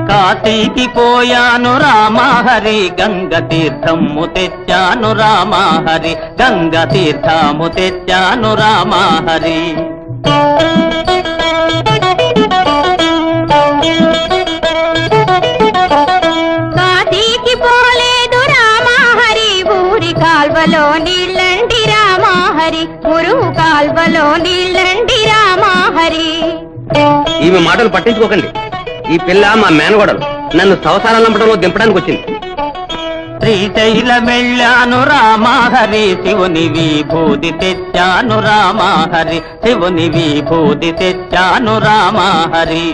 కాశీకి పోయాను రామహరి, గంగ తీర్థము తెచ్చాను రామహరి, గంగ తీర్థము తెచ్చాను రామహరి. కాశీకి పోలేదు రామహరి, ఊరి కాల్వలో నీళ్ళండి రామహరి, మురుగు కాల్వలో నీళ్ళండి రామహరి. ఈమె మాటలు పట్టించుకోకండి. ఈ పిల్ల మా మేనగోడలు, నన్ను సంసారం నంపడంలో దింపడానికి వచ్చింది. శ్రీశైలమెళ్ళాను రామహరి, శివుని విభూతి తెచ్చాను రామహరి, శివుని విభూతి తెచ్చాను రామహరి.